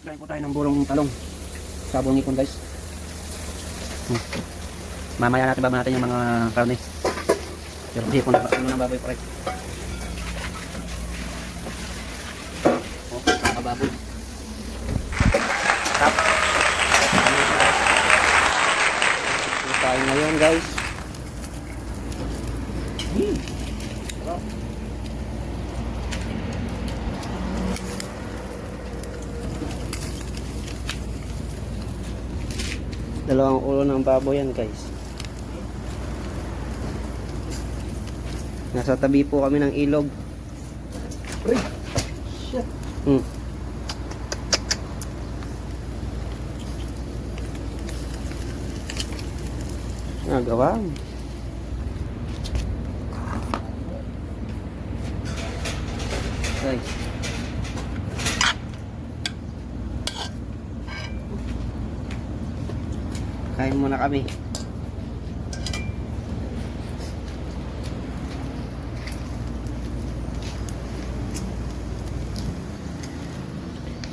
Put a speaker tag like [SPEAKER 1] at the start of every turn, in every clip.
[SPEAKER 1] Kain po tayo ng burong talong. Sabong ipon guys. Mamaya natin baba natin yung mga karne. Pero hipon na ng baboy pa rin. Mga baboy. Tap. Ito tayo ngayon guys. Dalawang ulo ng baboy yan guys. Nasa tabi po kami ng ilog. Shit. Nagawa. Guys. Kain muna kami.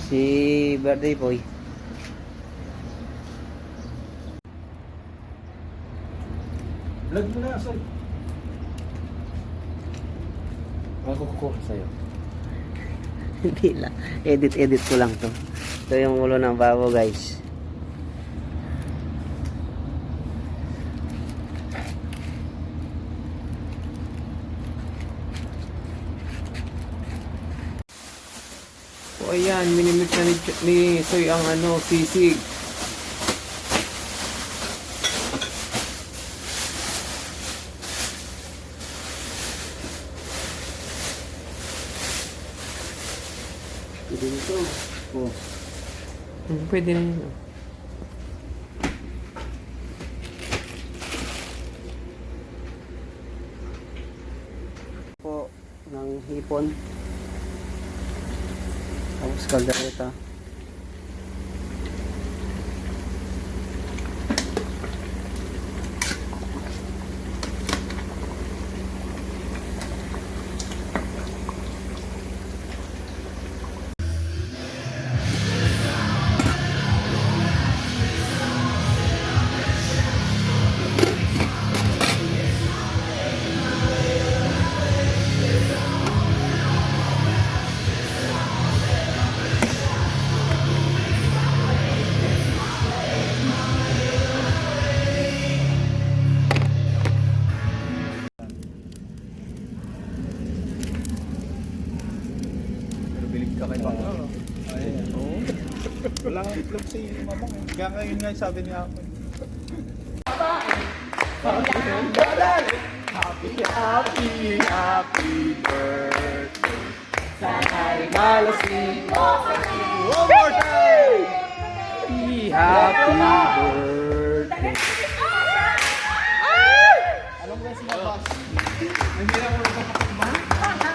[SPEAKER 1] Si birthday boy.
[SPEAKER 2] Vlog mo na, Soy. Makukuha sa'yo.
[SPEAKER 1] Hindi lang. Edit ko lang to. Ito yung ulo ng babo guys.
[SPEAKER 2] O ayan, minimit na ni Soy ang sisig.
[SPEAKER 1] Pwede nito. Oh.
[SPEAKER 2] Pwede na yun.
[SPEAKER 1] Po ng hipon. Tapos kaldereta.
[SPEAKER 2] Pero bilig ka kay Bang. Ayun. Oo. Wala kang itlog si Mamang. Kaya ngayon nga sabi niya ako. Happy birthday. Sana'y malasing mo. One more time! Happy birthday. Alam mo si Mabas? Nandiyan ako nagpapakulma.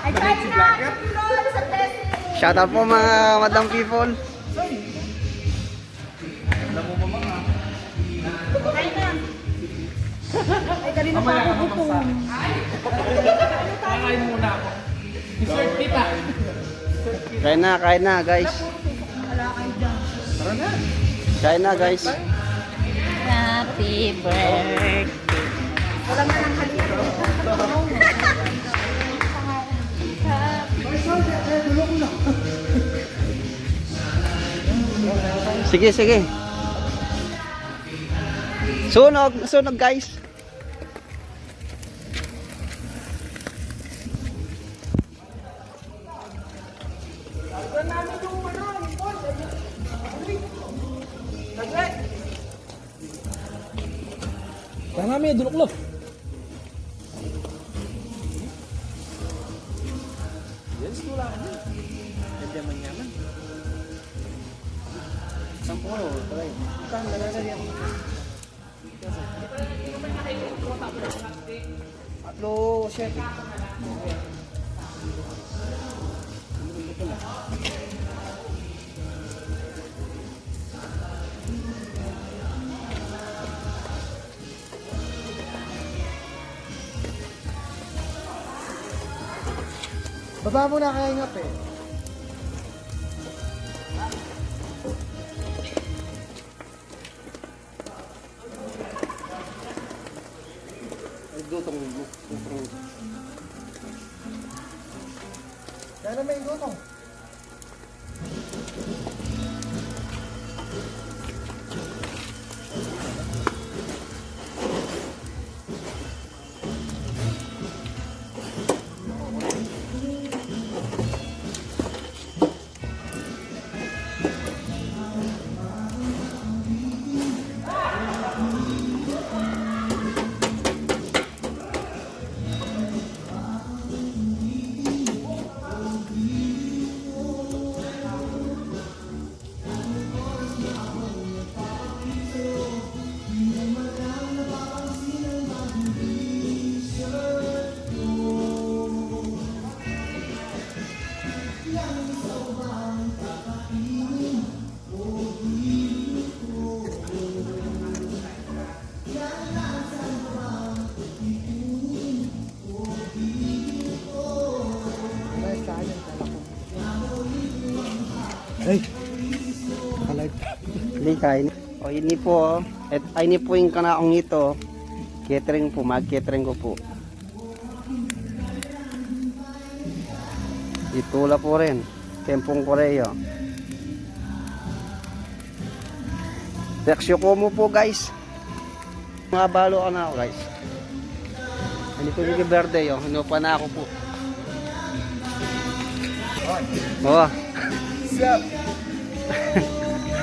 [SPEAKER 3] Ay, kain na! Lolo, sa blessing!
[SPEAKER 1] Shout out po mga madam people.
[SPEAKER 2] Alam mo Mamang ha?
[SPEAKER 3] Kain na! Ay, kanina pa ako gutom.
[SPEAKER 2] Kakain muna ako. Dessert kita.
[SPEAKER 1] Kain na guys.
[SPEAKER 3] Wala kayo dyan.
[SPEAKER 2] Tara na.
[SPEAKER 1] Kain na guys.
[SPEAKER 3] Happy birthday! Wala nga ng halito.
[SPEAKER 1] Sige. Sunog guys.
[SPEAKER 2] Tama may dulok-lok. Yes, wala ka. Yaman.
[SPEAKER 1] Sampuro, tuloy.
[SPEAKER 2] Saan nalalagay ako? Atlo, chef. Baba mo na kaya ngap eh.
[SPEAKER 1] Dutong.
[SPEAKER 2] Kaya na may gutong. Ay! Nakalive.
[SPEAKER 1] Hindi kain. O ini po. Ay ini po yung kanaong ito. Catering po. Mag-catering ko po. Itula po rin. Tempong Koreo. Reaksyo ko mo po guys. Mga balo ka na ako guys. Ano po yung birthday yun. Ano pa na ako po. Oh.
[SPEAKER 2] Sup?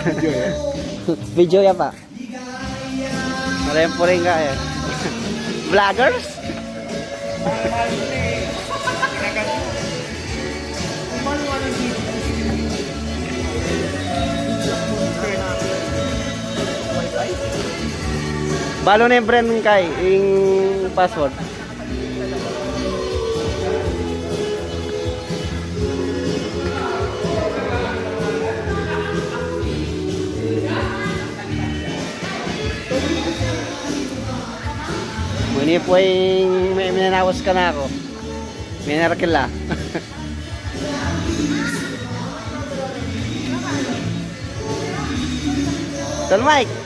[SPEAKER 2] Video yan?
[SPEAKER 1] Video ya pa. Maraming po rin ka eh. Vloggers? Balo na yung brand ng kay, yung password. Muni po yung may minanawas ka na ako. Minarkila. Tol Mike.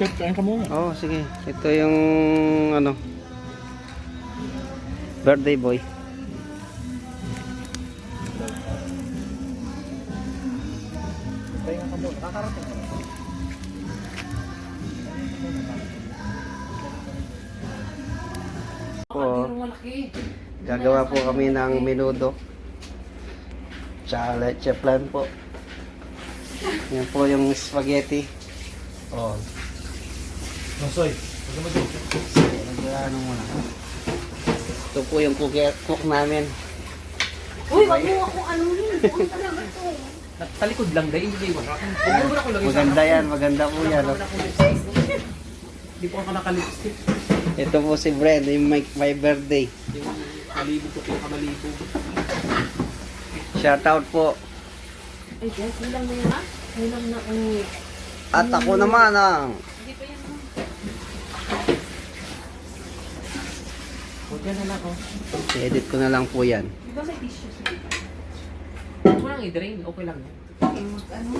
[SPEAKER 2] Kurt, kain ka muna.
[SPEAKER 1] Oh, sige. Ito yung ano. Birthday boy.
[SPEAKER 2] Kain ka muna. Nakakarating ka na.
[SPEAKER 1] Po. Gagawa po kami ng menudo. Tsaka leche flan po. Yan po yung spaghetti. Oh.
[SPEAKER 2] Nosoy.
[SPEAKER 1] Nag-ano muna. Ito po yung cook namin.
[SPEAKER 3] Uy, wag mo akong ano yun. Bukan talaga to.
[SPEAKER 4] Talikod lang dahil hindi mo.
[SPEAKER 1] Maganda yan, maganda po yan. Oh.
[SPEAKER 4] Hindi po ako nakalipstick.
[SPEAKER 1] Ito po si Brent, yung my birthday.
[SPEAKER 4] Yung malibog ko po kamalibog.
[SPEAKER 1] Shout out po.
[SPEAKER 3] Ay, guys, hilang na yun ha? Hilang na ang...
[SPEAKER 1] At ako naman ang
[SPEAKER 3] Hindi pa yan.
[SPEAKER 4] O, dyan na lang oh.
[SPEAKER 1] edit ko na lang po yan.
[SPEAKER 3] Di ba may tissue sa dito?
[SPEAKER 4] Huwag mo lang i-drain. Okay lang yan.
[SPEAKER 3] Ano?